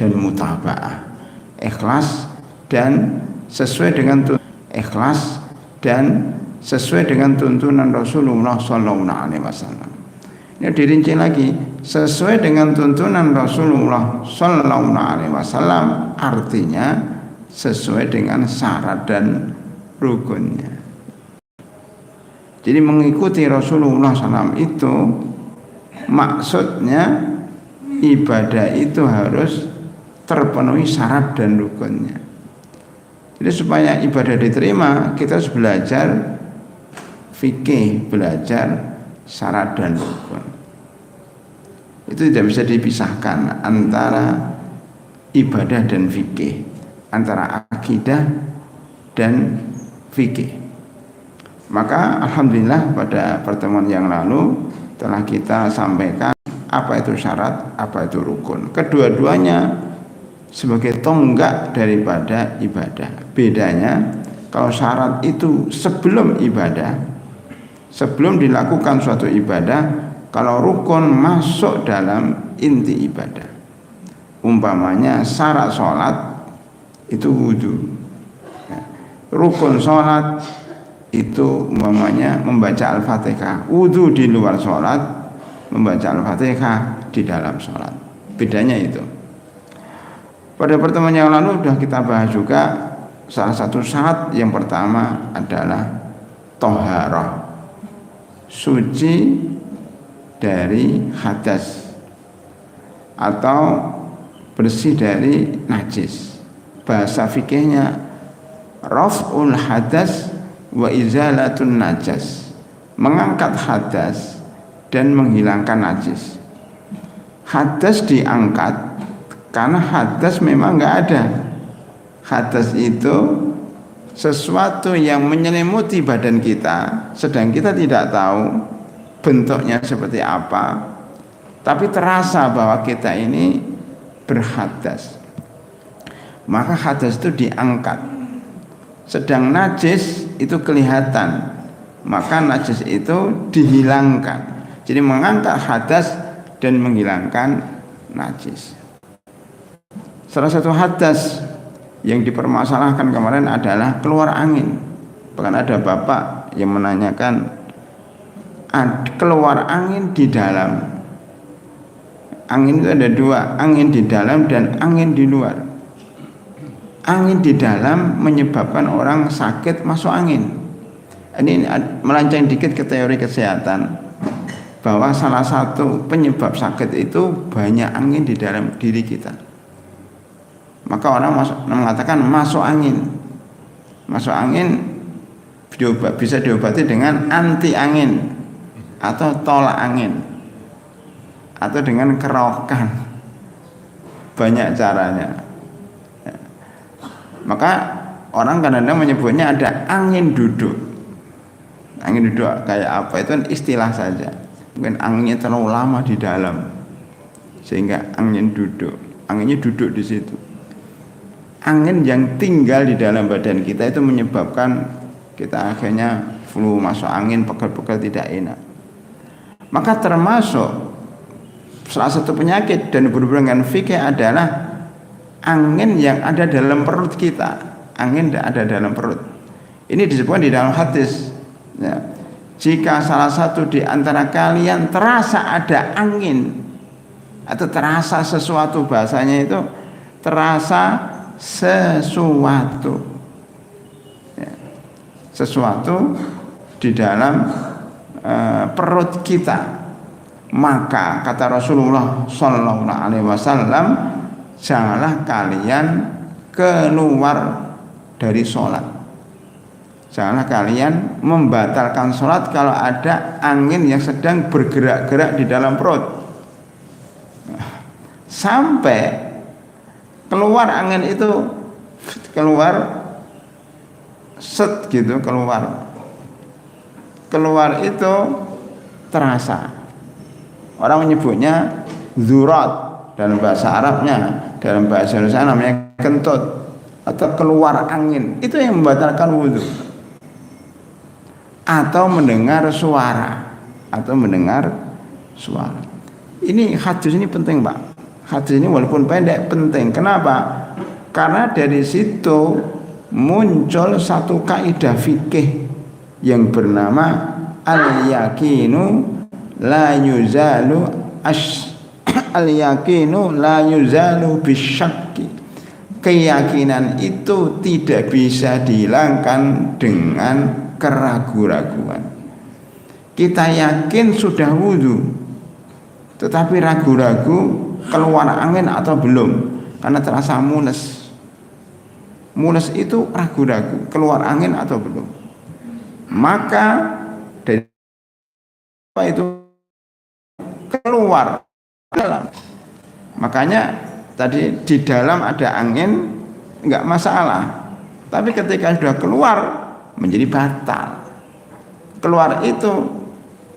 dan mutaba'ah. Ikhlas dan sesuai dengan ikhlas dan sesuai dengan tuntunan Rasulullah sallallahu alaihi wasallam. Ini dirinci lagi, sesuai dengan tuntunan Rasulullah sallallahu alaihi wasallam artinya sesuai dengan syarat dan rukunnya. Jadi mengikuti Rasulullah SAW itu maksudnya ibadah itu harus terpenuhi syarat dan rukunnya. Jadi supaya ibadah diterima kita harus belajar fikih, belajar syarat dan rukun. Itu tidak bisa dipisahkan antara ibadah dan fikih, antara akidah dan fikih. Maka alhamdulillah pada pertemuan yang lalu telah kita sampaikan apa itu syarat, apa itu rukun. Kedua-duanya sebagai tonggak daripada ibadah. Bedanya kalau syarat itu sebelum ibadah, sebelum dilakukan suatu ibadah, kalau rukun masuk dalam inti ibadah. Umpamanya syarat sholat itu wudu, rukun sholat itu umpamanya membaca Al-Fatihah. Wudu di luar sholat, membaca Al-Fatihah di dalam sholat. Bedanya itu. Pada pertemuan yang lalu sudah kita bahas juga salah satu syarat yang pertama adalah toharah, suci dari hadas atau bersih dari najis. Bahasa fikihnya raf'ul hadas wa izalatun najas, mengangkat hadas dan menghilangkan najis. Hadas diangkat karena hadas memang nggak ada. Hadas itu sesuatu yang menyelimuti badan kita, sedang kita tidak tahu bentuknya seperti apa, tapi terasa bahwa kita ini berhadas. Maka hadas itu diangkat. Sedang najis itu kelihatan, maka najis itu dihilangkan. Jadi mengangkat hadas dan menghilangkan najis. Salah satu hadas yang dipermasalahkan kemarin adalah keluar angin. Bahkan ada bapak yang menanyakan keluar angin di dalam. Angin itu ada dua, angin di dalam dan angin di luar. Angin di dalam menyebabkan orang sakit masuk angin. Ini melenceng dikit ke teori kesehatan, bahwa salah satu penyebab sakit itu banyak angin di dalam diri kita. Maka orang mengatakan masuk angin. Masuk angin bisa diobati dengan anti angin atau tolak angin atau dengan kerokan. Banyak caranya. Maka orang kadang-kadang menyebutnya ada angin duduk. Angin duduk kayak apa? Itu istilah saja. Mungkin anginnya terlalu lama di dalam sehingga angin duduk. Anginnya duduk di situ. Angin yang tinggal di dalam badan kita itu menyebabkan kita akhirnya flu, masuk angin, pegel-pegel tidak enak. Maka termasuk salah satu penyakit dan berhubungan dengan fikih adalah angin yang ada dalam perut kita. Angin yang ada dalam perut. Ini disebutkan di dalam hadis. Ya. Jika salah satu di antara kalian terasa ada angin atau terasa sesuatu, bahasanya itu terasa sesuatu. Ya. Sesuatu di dalam perut kita. Maka kata Rasulullah sallallahu alaihi wasallam, janganlah kalian keluar dari sholat. Janganlah kalian membatalkan sholat kalau ada angin yang sedang bergerak-gerak di dalam perut. Sampai keluar angin itu, keluar set gitu, keluar itu terasa. Orang menyebutnya zurat dalam bahasa Arabnya, dalam bahasa Indonesia namanya kentut atau keluar angin. Itu yang membatalkan wudhu. Atau mendengar suara. Ini hadis ini penting, Pak. Hadis ini walaupun pendek penting. Kenapa? Karena dari situ muncul satu kaidah fikih yang bernama al-yakinu la yuzalu al-yakinu la yuzalu bisyakki. Keyakinan itu tidak bisa dihilangkan dengan keraguan-raguan. Kita yakin sudah wudhu, tetapi ragu-ragu keluar angin atau belum, karena terasa mules. Mules itu ragu-ragu keluar angin atau belum. Maka dari apa itu keluar dalam. Makanya tadi di dalam ada angin enggak masalah, tapi ketika sudah keluar menjadi batal. Keluar itu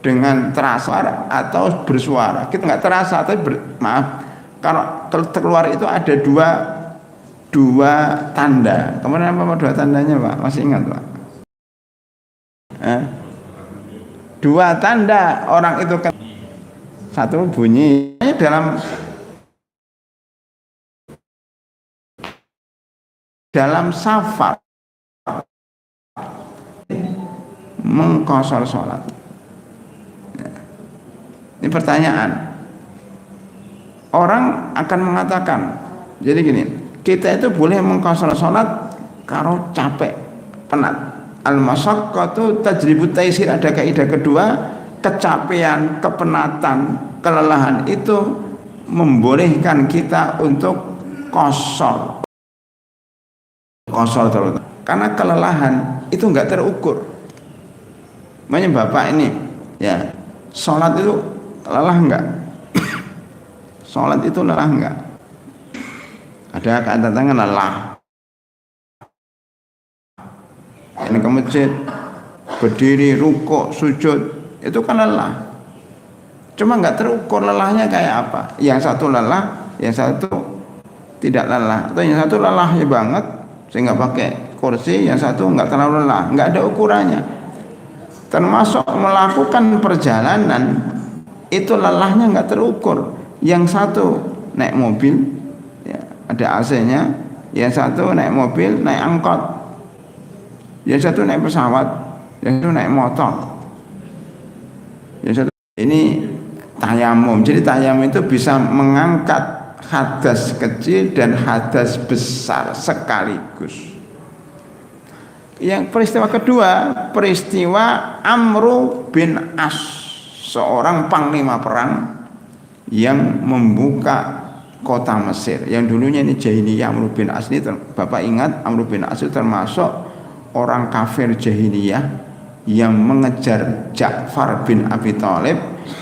dengan terasa atau bersuara. Kita enggak terasa, tapi maaf, kalau keluar itu ada dua tanda. Kemudian apa dua tandanya, Pak? Masih ingat, Pak? Dua tanda orang itu kan, satu bunyi dalam safar mengqashar sholat. Ini pertanyaan. Orang akan mengatakan, jadi gini, kita itu boleh mengqashar sholat kalau capek, penat. Al-masyaqqatu tajribu taisir, ada kaidah kedua, kecapean, kepenatan, kelelahan itu membolehkan kita untuk qashar terus. Karena kelelahan itu enggak terukur. Makanya Bapak ini ya, sholat itu lelah enggak? Sholat itu lelah enggak? Ada kata tangan lelah. Ini ke masjid, berdiri, rukuk, sujud, itu kan lelah. Cuma enggak terukur lelahnya kayak apa. Yang satu lelah, yang satu tidak lelah. Atau yang satu lelah ya banget sehingga pakai kursi, yang satu enggak terlalu lelah, enggak ada ukurannya. Termasuk melakukan perjalanan itu lelahnya enggak terukur. Yang satu naik mobil ya, ada AC-nya, yang satu naik mobil, naik angkot, yang satu naik pesawat, yang satu naik motor, yang satu ini tayamum. Jadi tayamum itu bisa mengangkat hadas kecil dan hadas besar sekaligus. Yang peristiwa kedua, peristiwa Amru bin As, seorang panglima perang yang membuka kota Mesir. Yang dulunya ini jahiliyah. Amru bin As ini, Bapak ingat, Amru bin As itu termasuk orang kafir jahiliyah yang mengejar Ja'far bin Abi Thalib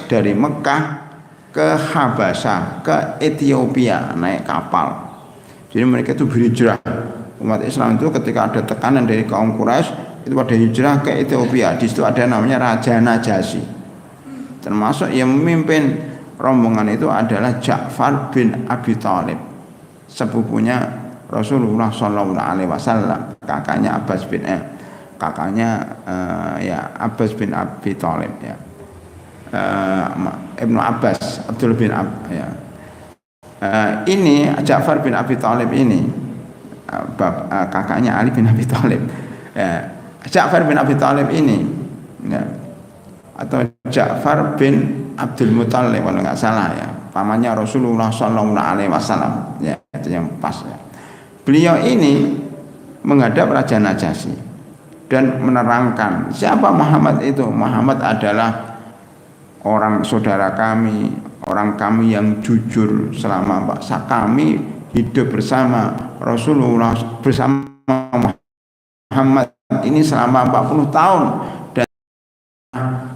dari Mekah ke Habasyah, ke Ethiopia naik kapal. Jadi mereka itu berhijrah. Umat Islam itu ketika ada tekanan dari kaum Quraisy itu pada hijrah ke Ethiopia. Di situ ada namanya Raja Najasyi. Termasuk yang memimpin rombongan itu adalah Ja'far bin Abi Thalib, sepupunya Rasulullah Shallallahu Alaihi Wasallam, kakaknya Abbas bin Abbas bin Abi Thalib ya. Ibnu Abbas, Abdul bin ya. Ini Ja'far bin Abi Thalib ini kakaknya Ali bin Abi Thalib. Ya. Ja'far bin Abi Thalib ini ya, atau Ja'far bin Abdul Muthalib kalau nggak salah ya, pamannya Rasulullah Shallallahu Alaihi Wasallam ya, itu yang pas ya. Beliau ini menghadap Raja Najasyi dan menerangkan siapa Muhammad itu. Muhammad adalah orang saudara kami, orang kami yang jujur selama kami hidup bersama Rasulullah, bersama Muhammad ini selama 40 tahun, dan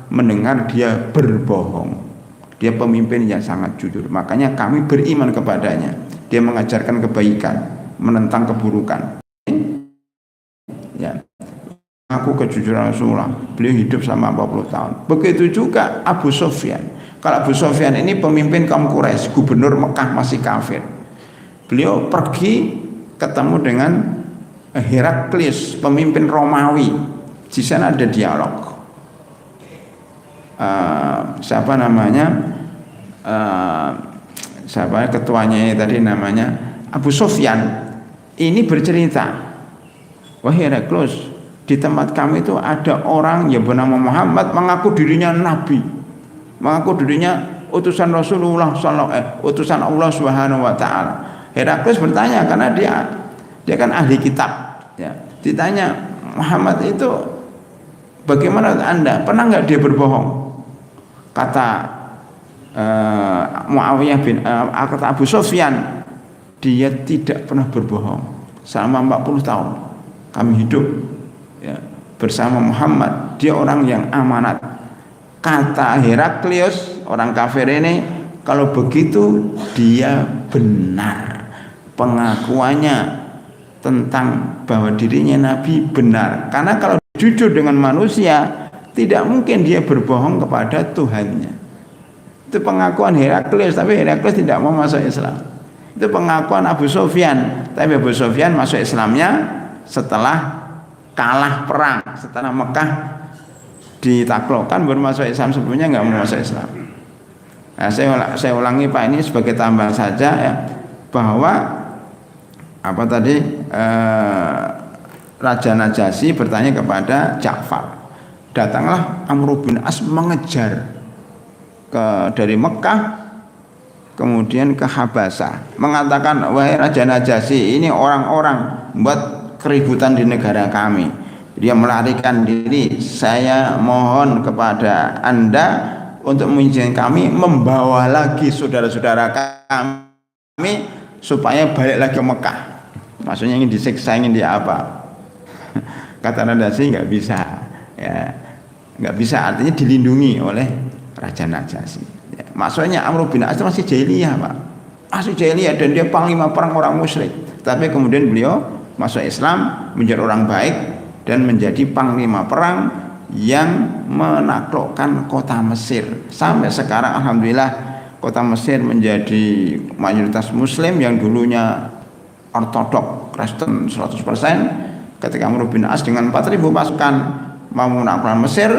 mendengar dia berbohong. Dia pemimpin yang sangat jujur, makanya kami beriman kepadanya. Dia mengajarkan kebaikan, menentang keburukan ya. Aku kejujuran Rasulullah, beliau hidup selama 40 tahun. Begitu juga Abu Sufyan. Kalau Abu Sufyan ini pemimpin kaum Quraisy, gubernur Mekah masih kafir. Beliau pergi ketemu dengan Heraklius, pemimpin Romawi. Di sana ada dialog. Siapa namanya? siapa ketuanya tadi namanya Abu Sufyan ini bercerita, wahai Heraklius, di tempat kami itu ada orang yang bernama Muhammad mengaku dirinya nabi, mengaku dirinya utusan Rasulullah utusan Allah Subhanahu wa taala. Heraklius bertanya karena dia kan ahli kitab ya. Ditanya, Muhammad itu bagaimana Anda? Pernah nggak dia berbohong? Kata Muawiyah kata Abu Sufyan, dia tidak pernah berbohong selama 40 tahun kami hidup ya, bersama Muhammad. Dia orang yang amanat. Kata Heraklius, orang kafir ini, kalau begitu dia benar, pengakuannya tentang bahwa dirinya nabi benar. Karena kalau jujur dengan manusia, tidak mungkin dia berbohong kepada Tuhannya. Itu pengakuan Heraklius, tapi Heraklius tidak mau masuk Islam. Itu pengakuan Abu Sufyan, tapi Abu Sufyan masuk Islamnya setelah kalah perang, setelah Mekah ditaklukkan baru masuk Islam, sebelumnya nggak mau masuk Islam. Nah, saya ulangi Pak, ini sebagai tambahan saja ya, bahwa apa tadi Raja Najasyi bertanya kepada Ja'far, datanglah Amr bin As mengejar dari Mekah kemudian ke Habasah, mengatakan, wahai Raja Najasyi, ini orang-orang buat keributan di negara kami, dia melarikan diri, saya mohon kepada Anda untuk mengizinkan kami membawa lagi saudara-saudara kami supaya balik lagi ke Mekah. Maksudnya ingin disiksa, ingin dia apa? Kata Najasyi nggak bisa ya, nggak bisa, artinya dilindungi oleh Raja Najasyi ya. Maksudnya Amr bin As masih jahiliyah Pak, masih jahiliyah, dan dia panglima perang orang musyrik, tapi kemudian beliau masuk Islam, menjadi orang baik dan menjadi panglima perang yang menaklukkan kota Mesir. Sampai sekarang alhamdulillah kota Mesir menjadi mayoritas muslim yang dulunya ortodok Kristen 100%. Ketika Amr bin As dengan 4.000 pasukan mau menaklukkan Mesir,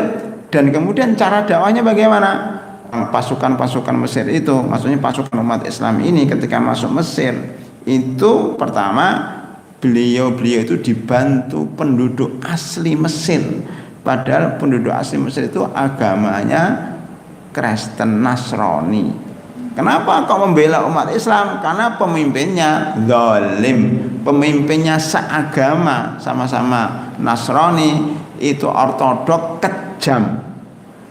dan kemudian cara dakwahnya bagaimana? Pasukan-pasukan Mesir itu, maksudnya pasukan umat Islam ini ketika masuk Mesir itu pertama beliau itu dibantu penduduk asli Mesir, padahal penduduk asli Mesir itu agamanya Kristen Nasrani. Kenapa kok membela umat Islam? Karena pemimpinnya zalim, pemimpinnya seagama, sama-sama Nasrani, itu ortodok,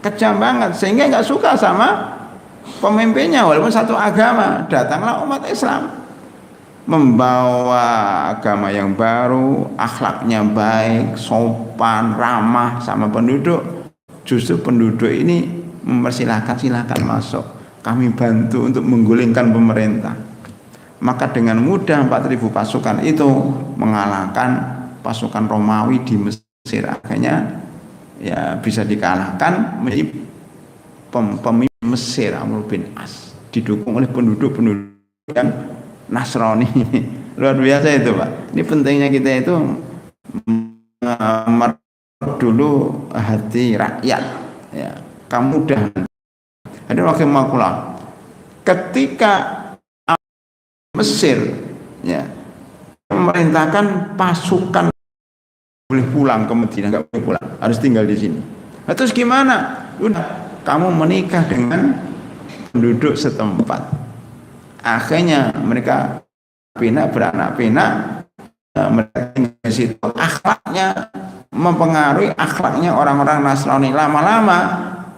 kejam banget, sehingga nggak suka sama pemimpinnya walaupun satu agama. Datanglah umat Islam membawa agama yang baru, akhlaknya baik, sopan, ramah sama penduduk. Justru penduduk ini mempersilahkan, silakan masuk, kami bantu untuk menggulingkan pemerintah. Maka dengan mudah 4.000 pasukan itu mengalahkan pasukan Romawi di Mesir. Akhirnya ya bisa dikalahkan menjadi pemimpin Mesir Amr bin As, didukung oleh penduduk-penduduk yang Nasrani. Luar biasa itu Pak. Ini pentingnya kita itu dulu hati rakyat ya, kemudahan. Ada wakil makulah ketika Mesir ya memerintahkan pasukan boleh pulang ke Madinah, nggak boleh pulang, harus tinggal di sini. Nah, terus gimana? Udah, kamu menikah dengan penduduk setempat. Akhirnya mereka beranak pinak, mereka tinggal di situ. Akhlaknya mempengaruhi akhlaknya orang-orang Nasrani. Lama-lama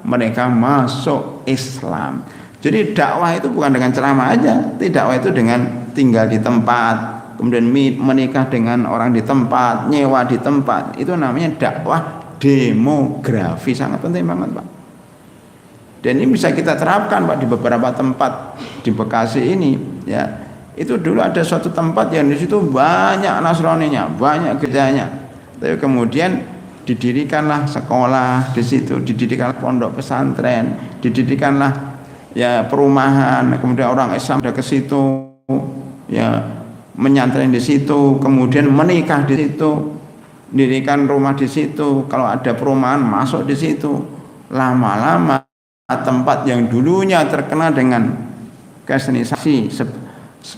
mereka masuk Islam. Jadi dakwah itu bukan dengan ceramah aja, dakwah itu dengan tinggal di tempat, kemudian menikah dengan orang di tempat, nyewa di tempat. Itu namanya dakwah demografi, sangat penting banget Pak. Dan ini bisa kita terapkan Pak di beberapa tempat di Bekasi ini ya. Itu dulu ada suatu tempat yang di situ banyak Nasraninya, banyak gerejanya. Tapi kemudian didirikanlah sekolah di situ, didirikanlah pondok pesantren, didirikanlah ya perumahan, kemudian orang Islam ada ke situ ya, menyantren di situ, kemudian menikah di situ, dirikan rumah di situ, kalau ada perumahan masuk di situ. Lama-lama tempat yang dulunya terkenal dengan kristenisasi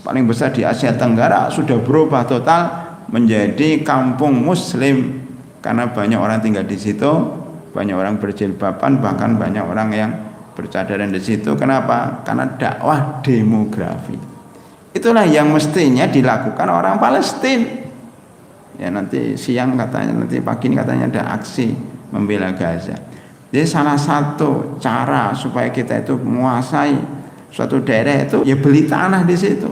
paling besar di Asia Tenggara sudah berubah total menjadi kampung muslim karena banyak orang tinggal di situ, banyak orang berjilbaban, bahkan banyak orang yang bercadaran di situ. Kenapa? Karena dakwah demografi. Itulah yang mestinya dilakukan orang Palestina. Ya nanti siang katanya, nanti pagi ini katanya ada aksi membela Gaza. Jadi salah satu cara supaya kita itu menguasai suatu daerah itu ya beli tanah di situ.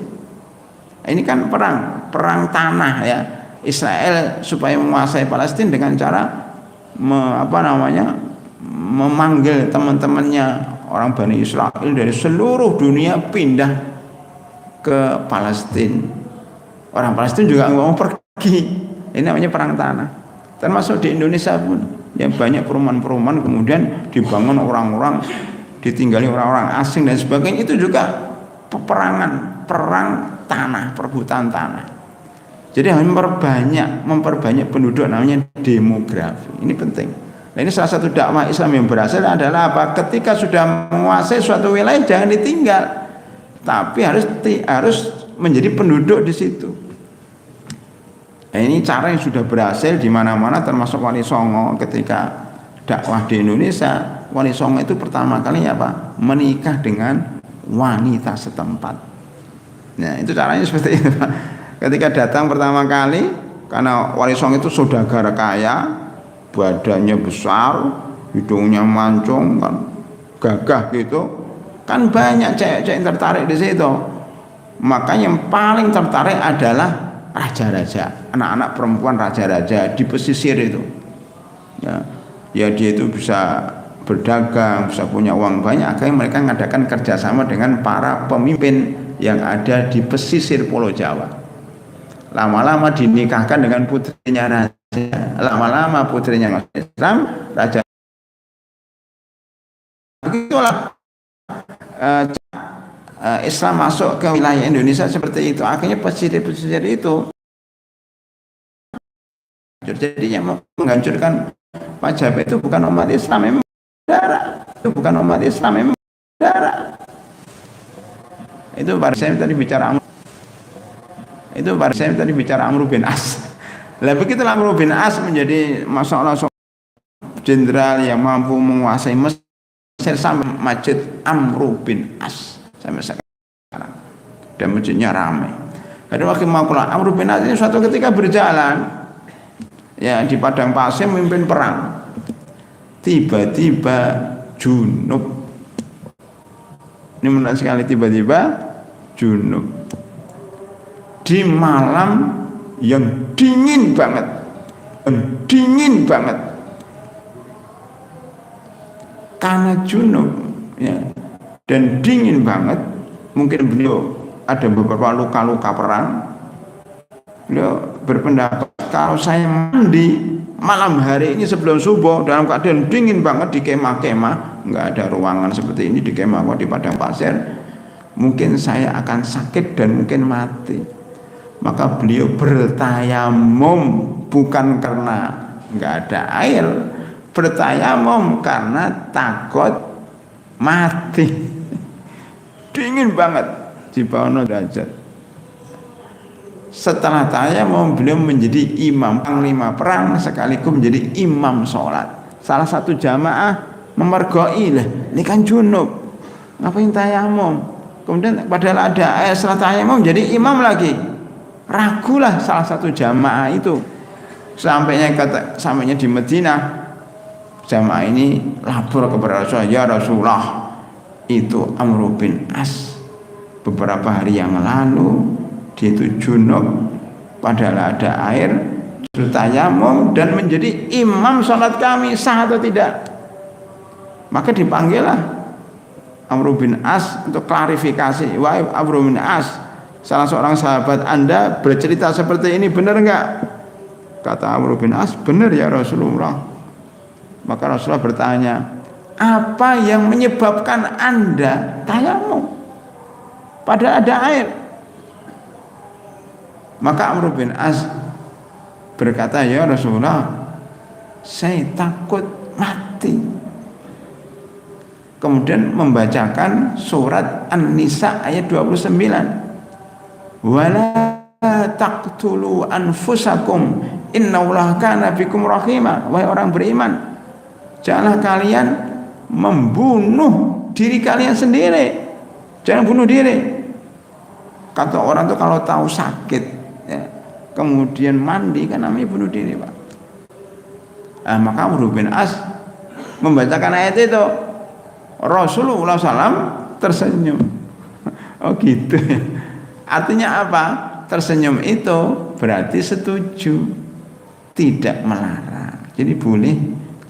Ini kan perang tanah ya. Israel supaya menguasai Palestina dengan cara memanggil teman-temannya orang Bani Israel dari seluruh dunia pindah ke Palestina. Orang Palestina juga nggak mau pergi. Ini namanya perang tanah. Termasuk di Indonesia pun yang banyak perumahan-perumahan kemudian dibangun orang-orang, ditinggali orang-orang asing dan sebagainya. Itu juga peperangan, perang tanah, perebutan tanah. Jadi harus memperbanyak penduduk, namanya demografi. Ini penting. Nah, ini salah satu dakwah Islam yang berhasil adalah apa? Ketika sudah menguasai suatu wilayah jangan ditinggal, tapi harus menjadi penduduk di situ. Nah, ini cara yang sudah berhasil di mana-mana, termasuk Wali Songo ketika dakwah di Indonesia. Wali Songo itu pertama kali apa? Menikah dengan wanita setempat. Nah, itu caranya seperti itu, Pak. Ketika datang pertama kali, karena Wali Songo itu saudagar kaya, badannya besar, hidungnya mancung, kan gagah gitu, kan banyak cewek-cewek yang tertarik di situ. Makanya yang paling tertarik adalah raja-raja, anak-anak perempuan raja-raja di pesisir itu. Ya dia itu bisa berdagang, bisa punya uang banyak, akhirnya mereka mengadakan kerjasama dengan para pemimpin yang ada di pesisir Pulau Jawa. Lama-lama dinikahkan dengan putrinya raja, lama-lama putrinya Islam, raja. Begitulah Islam masuk ke wilayah Indonesia seperti itu. Akhirnya pesisir-pesisir itu jadinya menghancurkan Majapahit. Itu bukan umat Islam, memang darah. Itu bukan umat Islam, memang darah. Itu baru saya tadi bicara Amr bin As. Lah begitu Amr bin As menjadi masalah jenderal yang mampu menguasai Mesir sampai Masjid Amr bin As sampai sekarang, dan masjidnya ramai. Ada waktu mau pulang, Amr bin As ini suatu ketika berjalan ya di padang pasir memimpin perang. Tiba-tiba junub. Ini menarik sekali, tiba-tiba junub di malam yang dingin banget, karena junub ya, dan dingin banget. Mungkin beliau ada beberapa luka-luka perang. Beliau berpendapat, kalau saya mandi malam hari ini sebelum subuh dalam keadaan dingin banget di kemah-kemah, nggak ada ruangan seperti ini di kemah di padang pasir, mungkin saya akan sakit dan mungkin mati. Maka beliau bertayamum, bukan karena nggak ada air, bertayamum karena takut mati. Dingin banget di bawah derajat. Setelah tayamum beliau menjadi imam panglima perang sekaligus menjadi imam sholat. Salah satu jamaah memergoi, lah ini kan junub, ngapain tayamum? Kemudian padahal ada air, setelah tayamum jadi imam lagi. Ragulah salah satu jamaah itu. Sampainya di Madinah, jamaah ini lapor kepada Rasulullah, ya Rasulullah, itu Amr bin As beberapa hari yang lalu dia itu junub, padahal ada air, tayamum dan menjadi imam sholat kami, sah atau tidak? Maka dipanggillah Amr bin As untuk klarifikasi. Wahai Amr bin As, salah seorang sahabat Anda bercerita seperti ini, benar enggak? Kata Amr bin As, benar ya Rasulullah. Maka Rasulullah bertanya, apa yang menyebabkan Anda tayamum padahal ada air? Maka Amr bin As berkata, ya Rasulullah, saya takut mati. kemudian membacakan surat An-Nisa ayat 29. Wala taqtulu anfusakum innallaha kana bikum rahima. Wahai orang beriman, janganlah kalian membunuh diri kalian sendiri. Jangan bunuh diri. Kata orang tuh kalau tahu sakit ya, kemudian mandi kan namanya bunuh diri, Pak. Maka Amr bin As membacakan ayat itu, Rasulullah SAW tersenyum. Oh gitu. Artinya apa? Tersenyum itu berarti setuju, tidak melarang. Jadi boleh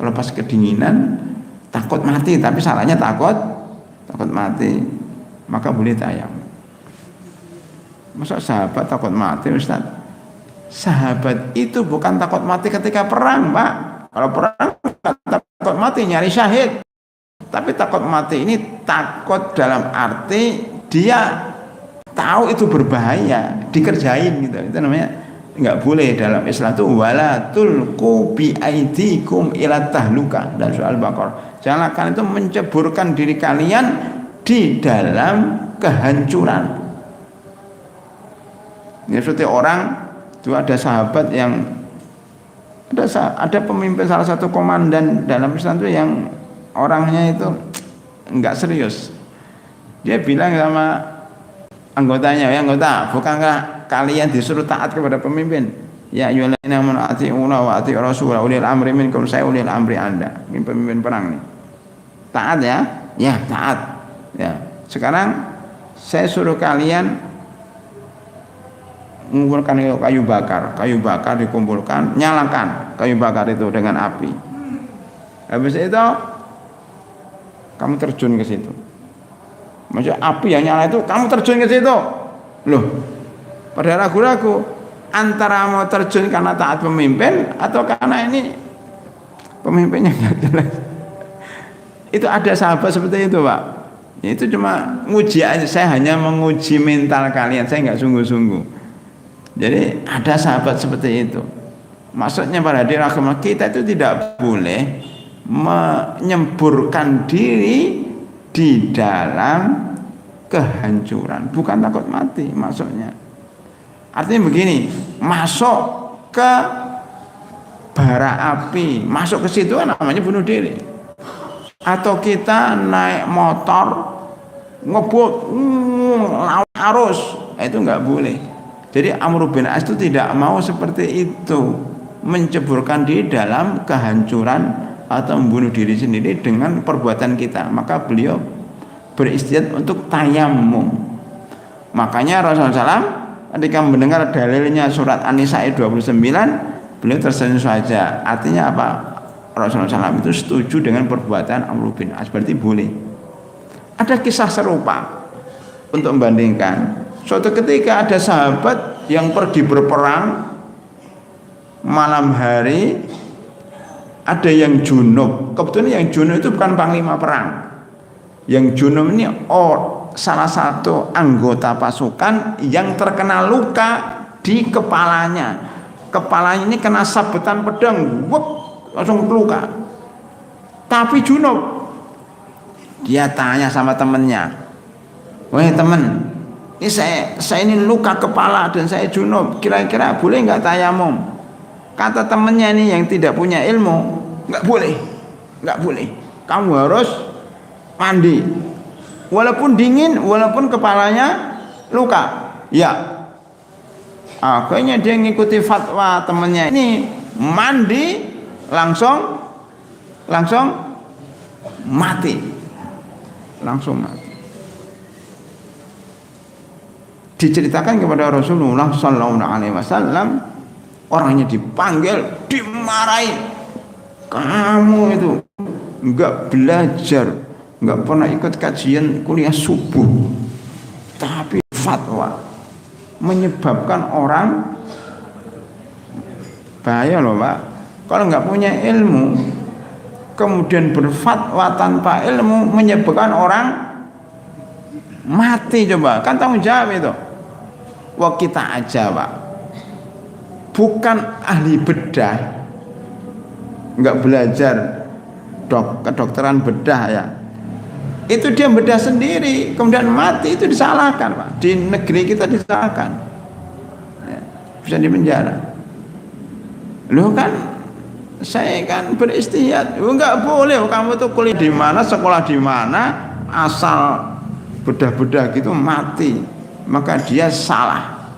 kalau pas kedinginan takut mati, tapi salahnya takut mati, maka boleh tayamum. Masa sahabat takut mati, Ustaz? Sahabat itu bukan takut mati ketika perang, Pak. Kalau perang takut mati nyari syahid. Tapi takut mati ini takut dalam arti dia tahu itu berbahaya, dikerjain gitu. Itu namanya nggak boleh dalam Islam itu wala tulqu bi aidikum ila tahluka dan soal Baqarah. Jangan kalian itu menceburkan diri kalian di dalam kehancuran. Ini seperti orang itu ada sahabat yang ada pemimpin salah satu komandan dalam Islam itu yang orangnya itu enggak serius. Dia bilang sama anggotanya, ya anggota, bukankah kalian disuruh taat kepada pemimpin? Ya ayyuhallazina amanu atii'una wa atii'ur rasul wa ulil amri minkum. Saya ulil amri Anda, ini pemimpin perang nih. Taat ya? Ya, taat. Ya. Sekarang saya suruh kalian mengumpulkan kayu bakar dikumpulkan, nyalakan kayu bakar itu dengan api. Habis itu kamu terjun ke situ. Maksudnya api yang nyala itu kamu terjun ke situ. Loh, pada ragu-ragu antara mau terjun karena taat pemimpin atau karena ini pemimpinnya nggak jelas. Itu ada sahabat seperti itu, Pak. Itu cuma nguji aja. Saya hanya menguji mental kalian. Saya nggak sungguh-sungguh. Jadi ada sahabat seperti itu. Maksudnya para hadirin rahimakumullah, kita itu tidak boleh menyemburkan diri di dalam kehancuran. Bukan takut mati maksudnya. Artinya begini, masuk ke bara api, masuk ke situ namanya bunuh diri. Atau kita naik motor ngebut lawan arus, itu nggak boleh. Jadi Amr bin As itu tidak mau seperti itu, menceburkan diri dalam kehancuran atau membunuh diri sendiri dengan perbuatan kita. Maka beliau beristiadat untuk tayamum. Makanya Rasulullah SAW ketika mendengar dalilnya surat An-Nisa ayat 29, beliau tersenyum saja. Artinya apa? Rasulullah SAW itu setuju dengan perbuatan Amr bin As, berarti boleh. Ada kisah serupa untuk membandingkan. Suatu ketika ada sahabat yang pergi berperang malam hari, ada yang junub. Kebetulan yang junub itu bukan panglima perang. Yang junub ini salah satu anggota pasukan yang terkena luka di kepalanya. Kepalanya ini kena sabetan pedang, wup, langsung luka. Tapi junub. Dia tanya sama temannya, "Wahai teman, ini saya ini luka kepala dan saya junub, kira-kira boleh nggak tayamum?" Kata temannya ini yang tidak punya ilmu, nggak boleh. Kamu harus mandi, walaupun dingin, walaupun kepalanya luka. Ya, akhirnya dia ngikuti fatwa temannya ini, mandi langsung mati. Diceritakan kepada Rasulullah Sallallahu Alaihi Wasallam, orangnya dipanggil, dimarahi. Kamu itu enggak belajar, enggak pernah ikut kajian kuliah subuh, tapi fatwa menyebabkan orang bahaya loh, Pak. Kalau enggak punya ilmu, kemudian berfatwa tanpa ilmu, menyebabkan orang mati. Coba, kan tanggung jawab itu. Wah, kita aja, Pak, bukan ahli bedah, nggak belajar kedokteran bedah ya, itu dia bedah sendiri, kemudian mati, itu disalahkan Pak. Di negeri kita disalahkan, ya, bisa dipenjara. Loh kan saya kan beristihad, enggak boleh kamu tuh kuliah di mana, sekolah di mana, asal bedah-bedah gitu mati, maka dia salah.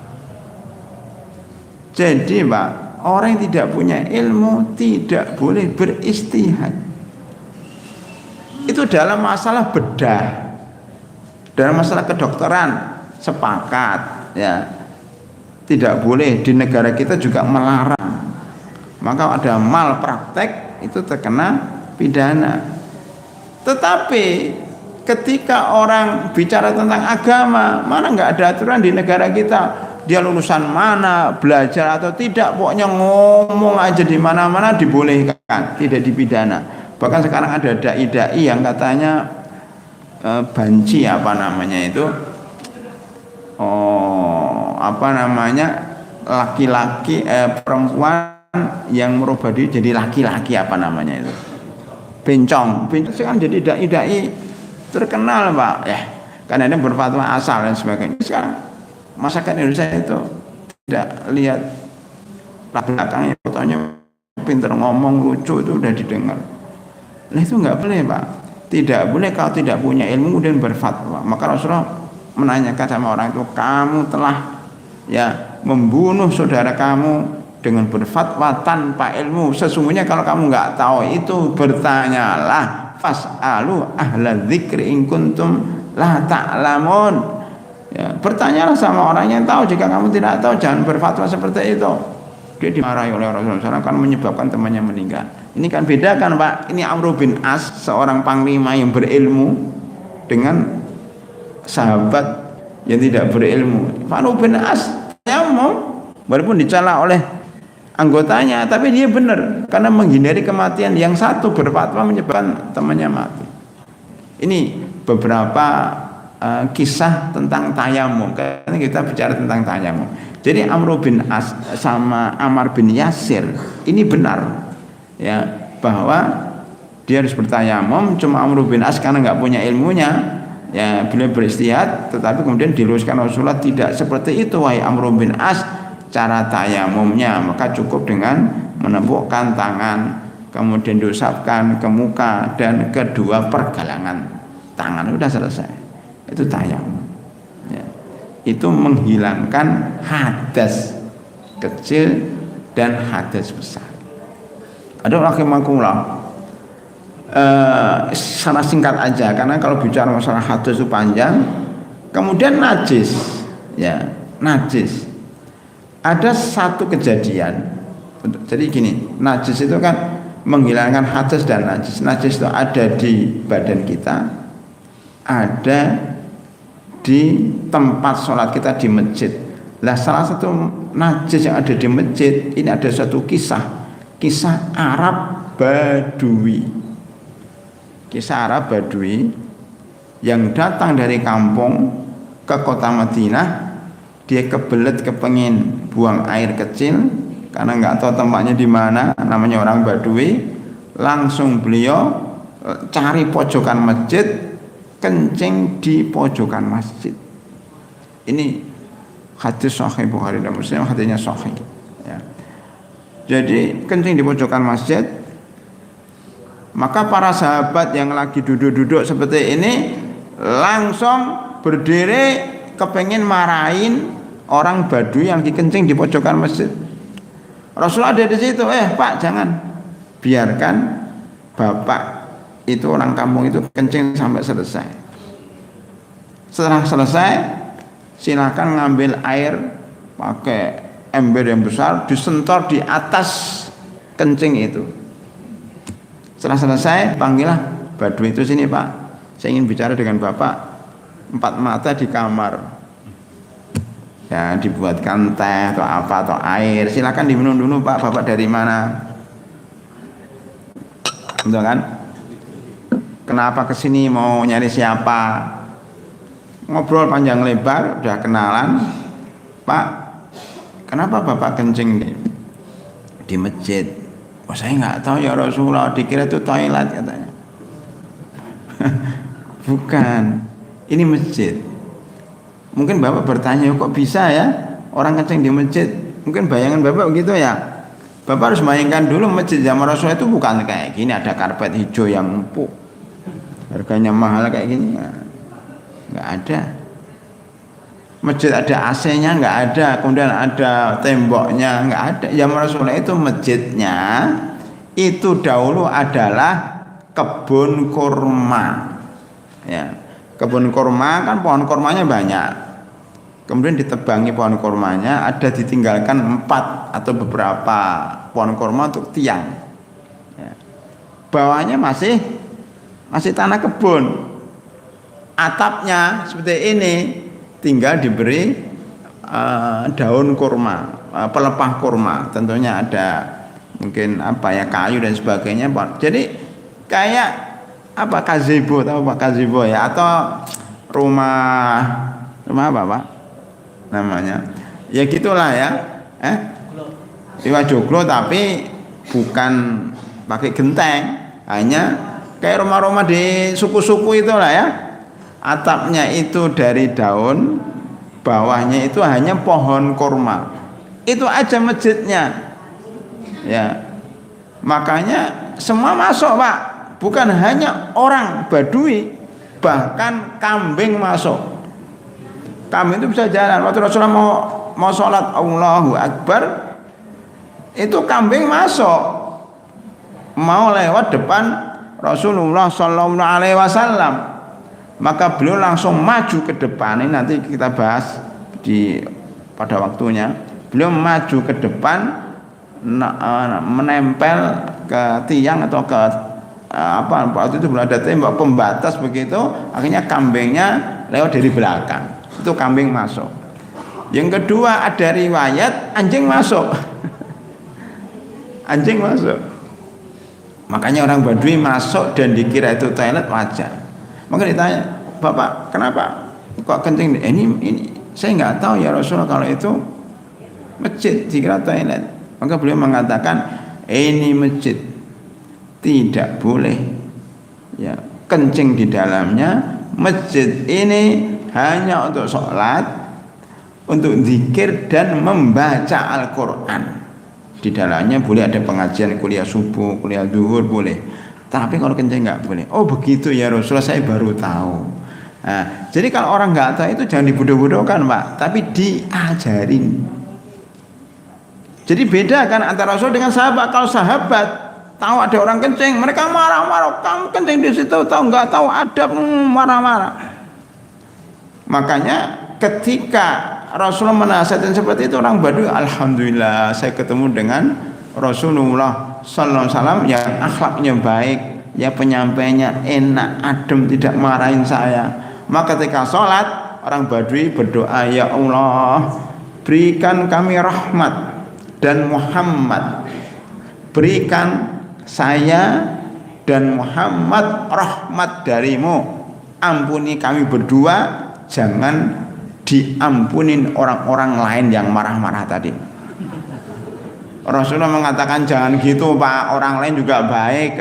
Jadi Pak, orang yang tidak punya ilmu tidak boleh beristihad. Itu dalam masalah bedah, dalam masalah kedokteran sepakat, ya, tidak boleh. Di negara kita juga melarang. Maka ada malpraktek itu terkena pidana. Tetapi ketika orang bicara tentang agama, mana nggak ada aturan di negara kita. Dia lulusan mana, belajar atau tidak, pokoknya ngomong aja di mana-mana dibolehkan, tidak dipidana. Bahkan sekarang ada dai-dai yang katanya banci apa namanya itu, laki-laki perempuan yang merubah diri jadi laki-laki, apa namanya itu, bencong kan jadi dai-dai terkenal Pak, ya, karena ini berfatwa asal dan sebagainya. Sekarang masyarakat Indonesia itu tidak lihat belakangnya, fotonya pinter ngomong, lucu, itu udah didengar. Nah itu nggak boleh Pak, tidak boleh kalau tidak punya ilmu dan berfatwa. Maka Rasulullah menanyakan sama orang itu, kamu telah ya membunuh saudara kamu dengan berfatwa tanpa ilmu. Sesungguhnya kalau kamu nggak tahu itu, bertanyalah, fas'alu ahla dzikri in kuntum la ta'lamun. Ya, bertanyalah sama orang yang tahu. Jika kamu tidak tahu, jangan berfatwa seperti itu. Dia dimarahi oleh Rasulullah SAW karena menyebabkan temannya meninggal. Ini kan beda kan Pak. Ini Amr bin As, seorang panglima yang berilmu, dengan sahabat yang tidak berilmu. Amr bin As nyamuk, walaupun dicela oleh anggotanya, tapi dia benar karena menghindari kematian. Yang satu berfatwa menyebabkan temannya mati. Ini beberapa kisah tentang tayamum, karena kita bicara tentang tayamum. Jadi Amr bin As sama Ammar bin Yasir ini benar, ya, bahwa dia harus bertayamum. Cuma Amr bin As karena nggak punya ilmunya, ya, beliau beristihad, tetapi kemudian diluruskan Rasulullah, tidak seperti itu wahai Amr bin As cara tayamumnya, maka cukup dengan menepukkan tangan, kemudian diusapkan ke muka dan kedua pergelangan tangan, udah selesai. Itu tayamum, ya. Itu menghilangkan hadas kecil dan hadas besar. Ada rahimakumullah, secara singkat aja karena kalau bicara masalah hadas itu panjang. Kemudian najis, ya, najis. Ada satu kejadian. Jadi gini, najis itu kan menghilangkan hadas dan najis. Najis itu ada di badan kita, ada di tempat sholat kita di masjid. Lah salah satu najis yang ada di masjid ini, ada satu kisah Arab Badui. Kisah Arab Badui yang datang dari kampung ke kota Madinah. Dia kebelet kepengin buang air kecil karena nggak tahu tempatnya di mana, namanya orang Badui. Langsung beliau cari pojokan masjid, kencing di pojokan masjid. Ini hadis sahih Bukhari dan Muslim, hadisnya sahih, ya. Jadi kencing di pojokan masjid. Maka para sahabat yang lagi duduk-duduk seperti ini langsung berdiri, kepengen marahin orang Badui yang dikencing di pojokan masjid. Rasulullah ada di situ, Pak, jangan, biarkan bapak itu, orang kampung itu kencing sampai selesai. Setelah selesai, silakan ngambil air pakai ember yang besar, disentor di atas kencing itu. Setelah selesai, panggillah Badui itu, sini Pak, saya ingin bicara dengan bapak, 4 mata di kamar. Ya, dibuatkan teh atau apa atau air, silakan diminum dulu Pak, bapak dari mana? Betul kan? Kenapa kesini, mau nyari siapa? Ngobrol panjang lebar, udah kenalan. Pak, kenapa bapak kencing di masjid? Oh, saya nggak tahu ya Rasulullah, dikira itu toilet katanya. Bukan. Ini masjid. Mungkin Bapak bertanya, kok bisa ya orang kencing di masjid? Mungkin bayangan Bapak begitu ya. Bapak harus bayangkan dulu masjid zaman Rasulullah itu bukan kayak gini, ada karpet hijau yang empuk, harganya mahal kayak gini. Nggak ada. Masjid ada AC-nya nggak ada, kemudian ada temboknya nggak ada. Zaman Rasulullah itu masjidnya itu dahulu adalah kebun kurma. Ya, kebun kurma kan pohon kurmanya banyak. Kemudian ditebangi pohon kurmanya, ada ditinggalkan 4 atau beberapa pohon kurma untuk tiang. Ya. Bawahnya masih tanah kebun. Atapnya seperti ini, tinggal diberi daun kurma, pelepah kurma. Tentunya ada mungkin kayu dan sebagainya. Jadi kayak gazebo, tahu Pak gazebo ya, atau rumah apa Pak namanya, ya gitulah ya, iwa joglo tapi bukan pakai genteng, hanya kayak rumah-rumah di suku-suku itulah ya, atapnya itu dari daun, bawahnya itu hanya pohon kurma, itu aja masjidnya, ya makanya semua masuk Pak, bukan hanya orang Badui, bahkan kambing masuk. Kambing itu bisa jalan. Waktu Rasulullah mau sholat Allahu Akbar, itu kambing masuk, mau lewat depan Rasulullah Sallallahu Alaihi Wasallam, maka beliau langsung maju ke depan. Ini nanti kita bahas pada waktunya. Beliau maju ke depan, menempel ke tiang atau ke waktu itu belum ada tembok pembatas begitu, akhirnya kambingnya lewat dari belakang. Itu kambing masuk. Yang kedua ada riwayat anjing masuk. Anjing masuk. Makanya orang Badui masuk dan dikira itu toilet wajar. Maka ditanya, Bapak kenapa kok kencing? Ini saya nggak tahu ya Rasulullah, kalau itu masjid dikira toilet. Maka beliau mengatakan ini masjid, tidak boleh ya kencing di dalamnya. Masjid ini hanya untuk sholat, untuk zikir dan membaca Al-Quran. Di dalamnya boleh ada pengajian, kuliah subuh, kuliah zuhur boleh. Tapi kalau kencing nggak boleh. Oh begitu ya Rasulullah, saya baru tahu. Nah, jadi kalau orang nggak tahu itu jangan dibodoh-bodohkan Pak, tapi diajarin. Jadi beda kan antara Rasul dengan sahabat. Kalau sahabat tahu ada orang kencing, mereka marah-marah, kamu kencing di situ, tahu nggak tahu adab, marah-marah. Makanya ketika Rasulullah menasihatkan seperti itu, orang Badui, alhamdulillah saya ketemu dengan Rasulullah sallallahu alaihi wasallam yang akhlaknya baik, ya penyampainya enak, adem, tidak marahin saya. Maka ketika sholat, orang Badui berdoa, ya Allah berikan kami rahmat dan Muhammad, berikan saya dan Muhammad rahmat darimu, ampuni kami berdua, jangan diampunin orang-orang lain yang marah-marah tadi. Rasulullah mengatakan jangan gitu Pak, orang lain juga baik.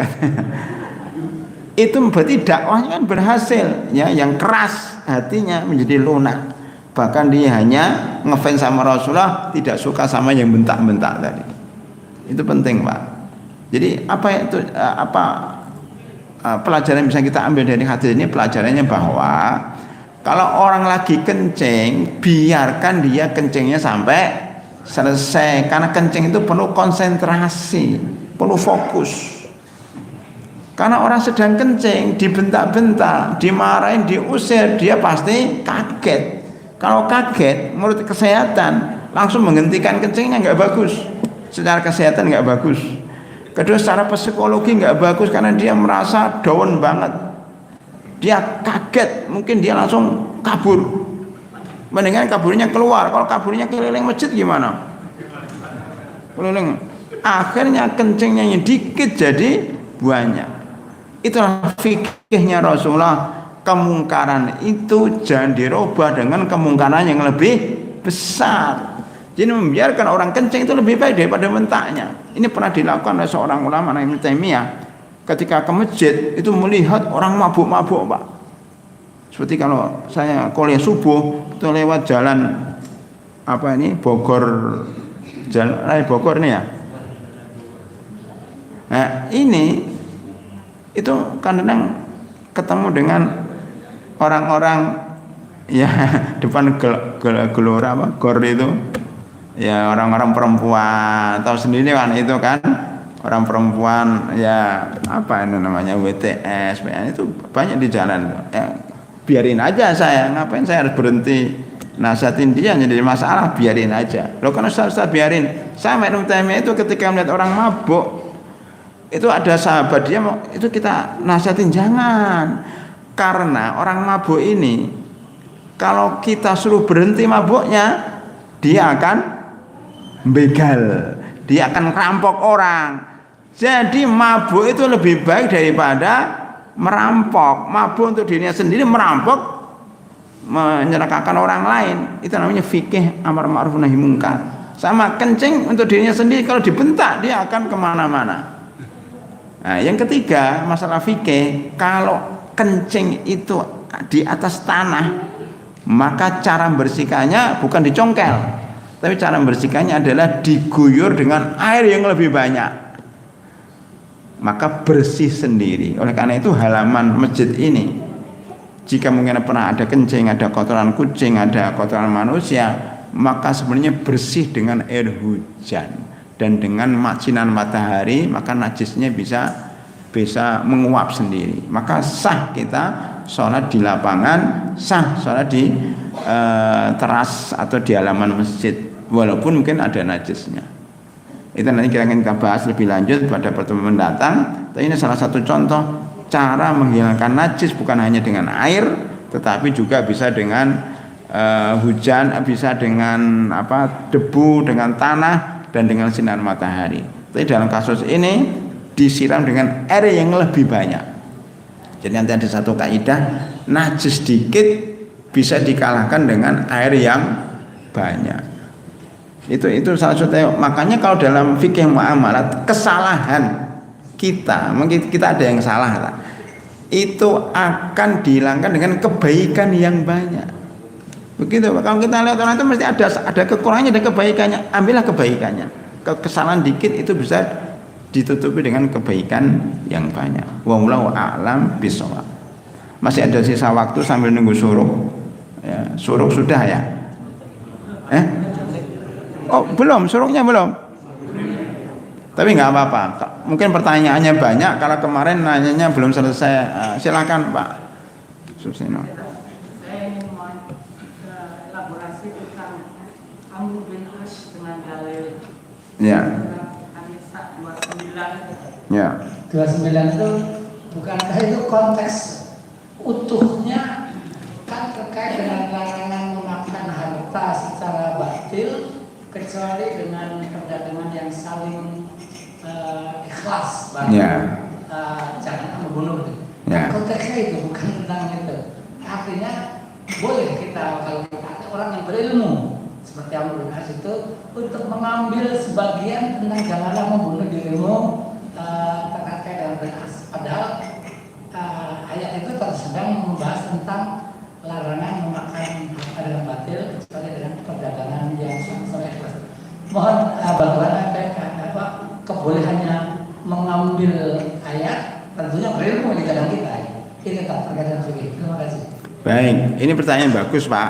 Itu berarti dakwahnya kan berhasil ya, yang keras hatinya menjadi lunak. Bahkan dia hanya ngefans sama Rasulullah, tidak suka sama yang bentak-bentak tadi. Itu penting Pak. Jadi pelajaran yang bisa kita ambil dari hadis ini, pelajarannya bahwa kalau orang lagi kencing, biarkan dia kencingnya sampai selesai, karena kencing itu perlu konsentrasi, perlu fokus. Karena orang sedang kencing, dibentak-bentak, dimarahin, diusir, dia pasti kaget. Kalau kaget, menurut kesehatan langsung menghentikan kencingnya, nggak bagus. Secara kesehatan nggak bagus. Kedua, secara psikologi nggak bagus, karena dia merasa down banget. Dia kaget, mungkin dia langsung kabur. Mendingan kaburnya keluar. Kalau kaburnya keliling masjid gimana? Keliling. Akhirnya kencingnya yang dikit jadi banyak. Itulah fikihnya Rasulullah. Kemungkaran itu jangan dirubah dengan kemungkaran yang lebih besar. Jadi membiarkan orang kencing itu lebih baik daripada bentaknya. Ini pernah dilakukan oleh seorang ulama namanya Ibnu Taimiyah. Ketika ke masjid itu melihat orang mabuk-mabuk Pak. Seperti kalau saya kuliah subuh itu lewat jalan apa ini Bogor, jalan raya Bogor ini ya. Nah ini itu kadang ketemu dengan orang-orang ya depan gelora apa gor itu ya orang-orang perempuan, tahu sendiri kan itu kan orang perempuan ya apa itu namanya WTS, PN itu banyak di jalan ya, biarin aja saya, ngapain saya harus berhenti nasihatin dia jadi masalah, biarin aja loh. Karena saya biarin, saya Ibnu Taimiyah itu ketika melihat orang mabuk itu ada sahabat dia itu kita nasihatin jangan, karena orang mabuk ini kalau kita suruh berhenti mabuknya dia akan begal, dia akan merampok orang. Jadi mabuk itu lebih baik daripada merampok. Mabuk untuk dirinya sendiri, merampok menyerakakan orang lain. Itu namanya fikih amar ma'ruf nahi munkar. Sama kencing untuk dirinya sendiri, kalau dibentak dia akan kemana-mana. Nah, yang ketiga masalah fikih, kalau kencing itu di atas tanah, maka cara membersihkannya bukan dicongkel, tapi cara membersihkannya adalah diguyur dengan air yang lebih banyak, maka bersih sendiri. Oleh karena itu halaman masjid ini, jika mungkin pernah ada kencing, ada kotoran kucing, ada kotoran manusia, maka sebenarnya bersih dengan air hujan dan dengan sinar matahari, maka najisnya bisa menguap sendiri. Maka sah kita sholat di lapangan, sah sholat di teras atau di halaman masjid, walaupun mungkin ada najisnya. Itu nanti kita akan bahas lebih lanjut pada pertemuan mendatang. Tapi ini salah satu contoh cara menghilangkan najis, bukan hanya dengan air, tetapi juga bisa dengan hujan, bisa dengan debu, dengan tanah, dan dengan sinar matahari. Tapi dalam kasus ini disiram dengan air yang lebih banyak. Jadi nanti ada satu kaidah, najis sedikit bisa dikalahkan dengan air yang banyak. Itu salah satu. Makanya kalau dalam fikih muamalat, kesalahan kita, mungkin kita ada yang salah lah, itu akan dihilangkan dengan kebaikan yang banyak. Begitu. Kalau kita lihat orang itu mesti ada kekurangannya dan kebaikannya, ambillah kebaikannya. Kesalahan dikit itu bisa ditutupi dengan kebaikan yang banyak. Wallahu a'lam bishawab. Masih ada sisa waktu sambil nunggu suruk. Ya, suruk sudah ya? Oh belum, suruknya belum. Tapi nggak apa-apa. Mungkin pertanyaannya banyak. Kalau kemarin nanyanya belum selesai, silakan Pak Susino. Saya ingin elaborasi tentang Amr bin As dengan dalil. Ya. An-Nisa 29. Ya. 29 itu bukankah itu konteks utuhnya kan terkait dengan larangan memakan harta secara batil kecuali dengan perdagangan yang saling ikhlas, Ya. jangan membunuh. Ya. Konteksnya itu bukan tentang itu. Artinya boleh kita kalau kita ada orang yang berilmu seperti Amr bin As itu untuk mengambil sebagian tentang janganlah membunuh dirimu terkait dengan bin As. Padahal ayat itu sedang membahas tentang larangan memakan harta dengan batil kecuali dengan perdagangan yang sangat ikhlas. Mohon bantuan apa kebolehannya mengambil ayat, tentunya berilmu di dalam kita. Ini tak terkait dengan fikih. Terima kasih. Baik, ini pertanyaan bagus Pak.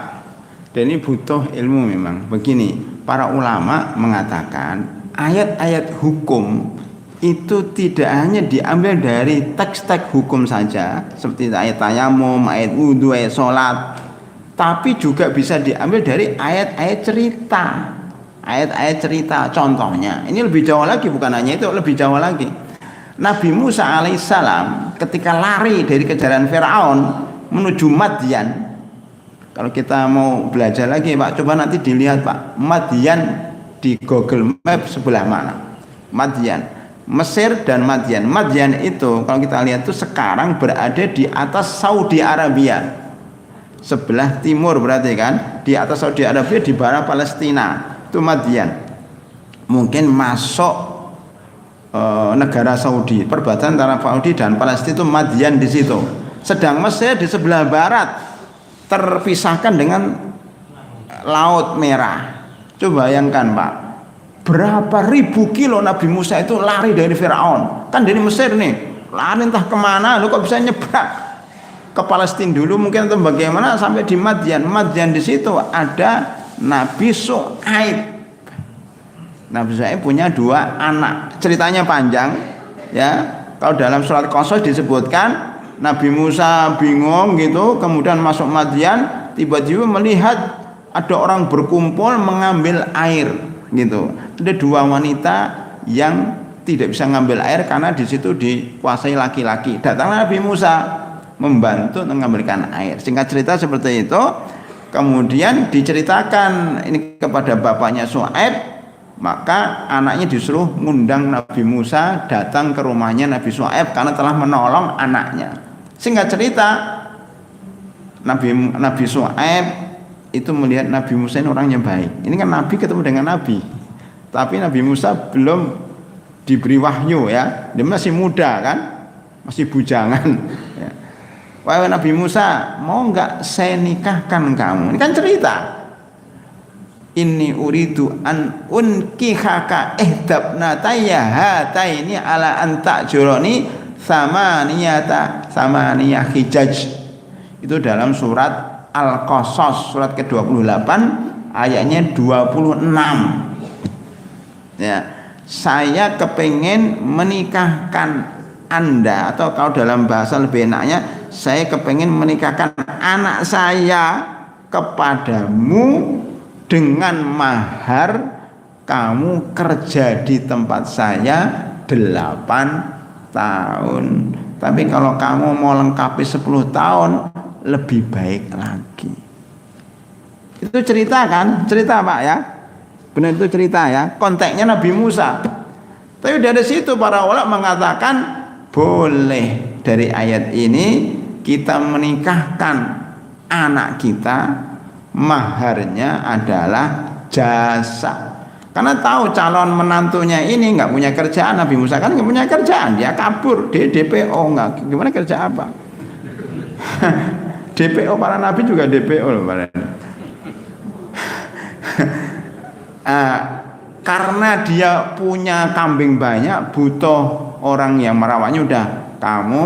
Dan ini butuh ilmu memang. Begini, para ulama mengatakan ayat-ayat hukum itu tidak hanya diambil dari teks-teks hukum saja, seperti ayat tayamum, ayat wudhu, ayat sholat, tapi juga bisa diambil dari ayat-ayat cerita. Ayat-ayat cerita, contohnya ini lebih jauh lagi, bukan hanya itu, lebih jauh lagi. Nabi Musa alaihissalam ketika lari dari kejaran Firaun menuju Madyan. Kalau kita mau belajar lagi Pak, coba nanti dilihat Pak, Madyan di Google Map sebelah mana? Madyan, Mesir dan Madyan. Madyan itu kalau kita lihat itu sekarang berada di atas Saudi Arabia, sebelah timur berarti kan, di atas Saudi Arabia, di barat Palestina. Itu Madyan. Mungkin masuk negara Saudi, perbatasan antara Saudi dan Palestina itu Madyan di situ. Sedang Mesir di sebelah barat, terpisahkan dengan Laut Merah. Coba bayangkan Pak, berapa ribu kilo Nabi Musa itu lari dari Firaun, kan dari Mesir nih, lari entah kemana, lu kok bisa nyebrang ke Palestina dulu mungkin atau bagaimana sampai di Madyan. Madyan di situ ada Nabi Syuaib. Nabi Syuaib punya 2 anak. Ceritanya panjang ya. Kalau dalam surat Qasas disebutkan Nabi Musa bingung gitu, kemudian masuk Madyan, tiba-tiba melihat ada orang berkumpul mengambil air gitu. Ada 2 wanita yang tidak bisa ngambil air karena di situ dikuasai laki-laki. Datanglah Nabi Musa membantu mengambilkan air. Singkat cerita seperti itu. Kemudian diceritakan ini kepada bapaknya Syuaib, maka anaknya disuruh ngundang Nabi Musa datang ke rumahnya Nabi Syuaib karena telah menolong anaknya. Singkat cerita, Nabi Syuaib itu melihat Nabi Musa ini orangnya baik. Ini kan Nabi ketemu dengan Nabi, tapi Nabi Musa belum diberi wahyu ya, dia masih muda kan, masih bujangan ya. Wahai Nabi Musa, mau nggak saya nikahkan kamu? Ini kan cerita. Inni uridu an unkihaka ihdabnatayya hataini ala an ta'jurani samaniyah hijaj. Itu dalam surat Al-Qasas surat ke-28 ayatnya 26. Ya, saya kepengen menikahkan Anda, atau kalau dalam bahasa lebih enaknya, saya kepengen menikahkan anak saya kepadamu dengan mahar kamu kerja di tempat saya 8 tahun. Tapi kalau kamu mau lengkapi 10 tahun lebih baik lagi. Itu cerita kan? Cerita Pak ya? Benar itu cerita ya? Konteksnya Nabi Musa. Tapi dari situ para ulama mengatakan boleh dari ayat ini kita menikahkan anak kita, maharnya adalah jasa. Karena tahu calon menantunya ini nggak punya kerjaan. Nabi Musa kan nggak punya kerjaan, dia kabur, dia DPO, nggak gimana kerja apa. DPO para nabi juga DPO loh para. Karena dia punya kambing banyak, butuh orang yang merawatnya. Udah, kamu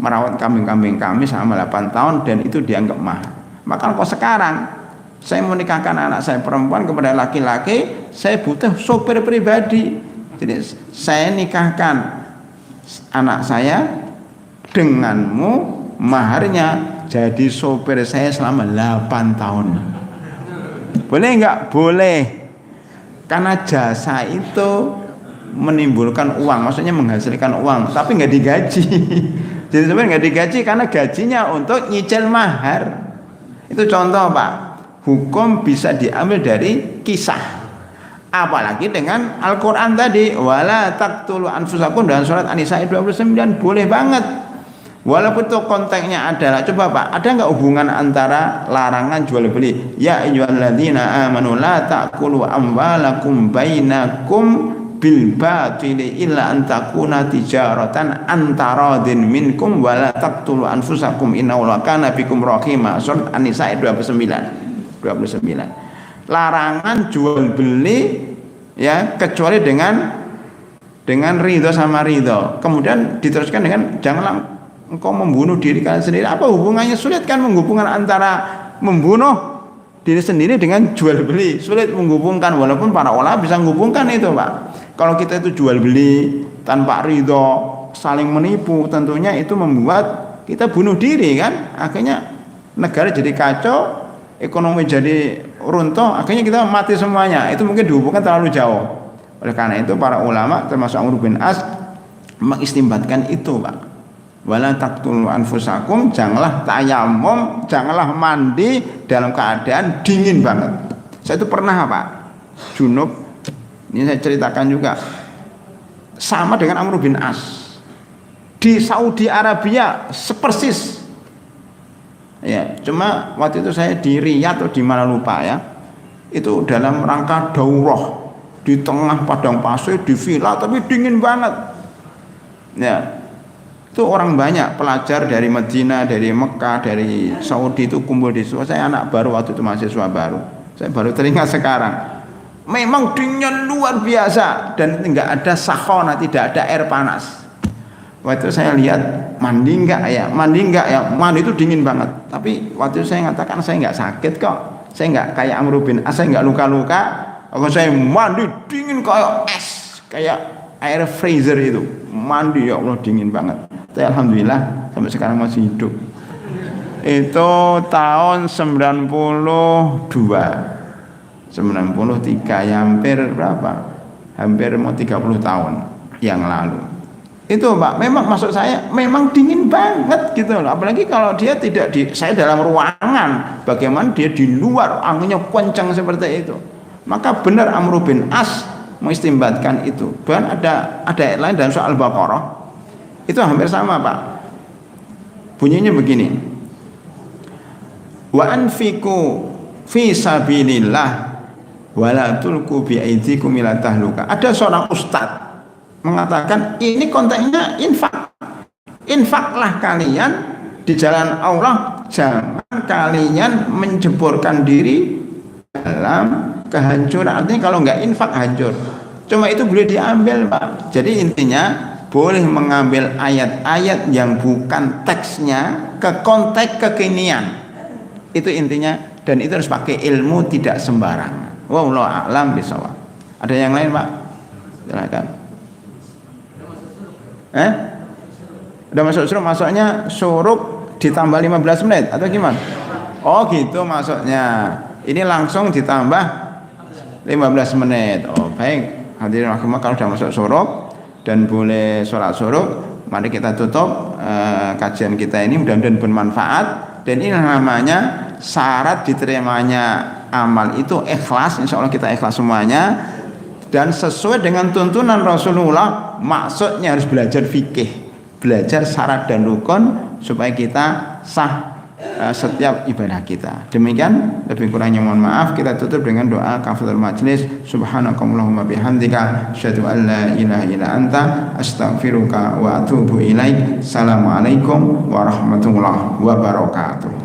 merawat kambing-kambing kami selama 8 tahun dan itu dianggap mahar. Maka kalau sekarang saya menikahkan anak saya perempuan kepada laki-laki, saya butuh sopir pribadi. Jadi saya nikahkan anak saya denganmu, maharnya jadi sopir saya selama 8 tahun. Boleh enggak? Boleh. Karena jasa itu menimbulkan uang, maksudnya menghasilkan uang, tapi enggak digaji. Jadi sebenarnya enggak digaji karena gajinya untuk nyicil mahar. Itu contoh Pak. Hukum bisa diambil dari kisah. Apalagi dengan Al-Quran tadi, wala taqtulu anfusakum, dalam surat An-Nisa 29 boleh banget. Walaupun itu konteksnya adalah, coba Pak, ada nggak hubungan antara larangan jual beli? Ya ayyuhalladzina amanu la ta'kulu amwalakum bainakum bil batili illa an takuna tijaratan antaradin minkum wala taqtulu anfusakum innallaha kana bikum rahima. Surat An-Nisa 29. Larangan jual beli ya kecuali dengan ridho sama ridho. Kemudian diteruskan dengan janganlah engkau membunuh diri kalian sendiri. Apa hubungannya? Sulit kan menghubungkan antara membunuh diri sendiri dengan jual beli. Sulit menghubungkan, walaupun para ulama bisa menghubungkan itu Pak. Kalau kita itu jual beli tanpa ridho, saling menipu, tentunya itu membuat kita bunuh diri kan. Akhirnya negara jadi kacau, ekonomi jadi runtuh, akhirnya kita mati semuanya. Itu mungkin dihubungkan terlalu jauh. Oleh karena itu para ulama termasuk Amr bin As mengistimbatkan itu Pak. Wala taqtulu anfusakum, janganlah tayamum, janganlah mandi dalam keadaan dingin banget. Saya itu pernah Pak, junub, ini saya ceritakan juga, sama dengan Amr bin As di Saudi Arabia sepersis. Ya, cuma waktu itu saya di Riyadh atau di mana lupa ya. Itu dalam rangka daurah di tengah padang pasir di villa tapi dingin banget. Ya. Itu orang banyak pelajar dari Medina, dari Mekah, dari Saudi itu kumpul di situ. Saya anak baru waktu itu, mahasiswa baru. Saya baru teringat sekarang. Memang dinginnya luar biasa dan enggak ada sakhona, tidak ada air panas. Waktu saya lihat mandi enggak ya, mandi itu dingin banget. Tapi waktu itu saya mengatakan saya enggak sakit kok, saya enggak kayak Amr bin As, saya enggak luka-luka. Kalau saya mandi dingin kayak es, kayak air freezer itu, mandi ya Allah dingin banget. Tapi alhamdulillah sampai sekarang masih hidup. Itu tahun 93 ya, hampir berapa? Hampir mau 30 tahun yang lalu. Itu Pak, memang maksud saya memang dingin banget gitu loh. Apalagi kalau dia tidak saya dalam ruangan, bagaimana dia di luar anginnya kencang seperti itu. Maka benar Amr bin As mengistimbatkan itu. Bahkan ada ayat lain dalam surah Al-Baqarah itu hampir sama Pak. Bunyinya begini. Wa anfiqu fi sabilillah wala tulqu bi aidikum ila tahluka. Ada seorang ustaz mengatakan ini konteksnya infak. Infaklah kalian di jalan Allah, jangan kalian menjeburkan diri dalam kehancuran. Artinya kalau enggak infak hancur. Cuma itu boleh diambil Pak. Jadi intinya boleh mengambil ayat-ayat yang bukan teksnya ke konteks kekinian. Itu intinya, dan itu harus pakai ilmu, tidak sembarangan. Wallahu a'lam bishawab. Ada yang lain Pak? Silakan. Udah masuk suruk, masuknya suruk ditambah 15 menit atau gimana? Oh gitu maksudnya. Ini langsung ditambah 15 menit. Oh baik. Hadirin rahimakumullah, kalau sudah masuk suruk dan boleh sholat suruk, mari kita tutup kajian kita ini, mudah-mudahan bermanfaat. Dan ini namanya syarat diterimanya amal itu ikhlas. Insya Allah kita ikhlas semuanya dan sesuai dengan tuntunan Rasulullah. Maksudnya harus belajar fikih, belajar syarat dan rukun supaya kita sah setiap ibadah kita. Demikian, lebih kurangnya mohon maaf. Kita tutup dengan doa kafaratul majlis. Subhanakallahumma bihamdika asyhadu an la ilaha illa anta astaghfiruka wa atubu ilaik. Assalamualaikum warahmatullahi wabarakatuh.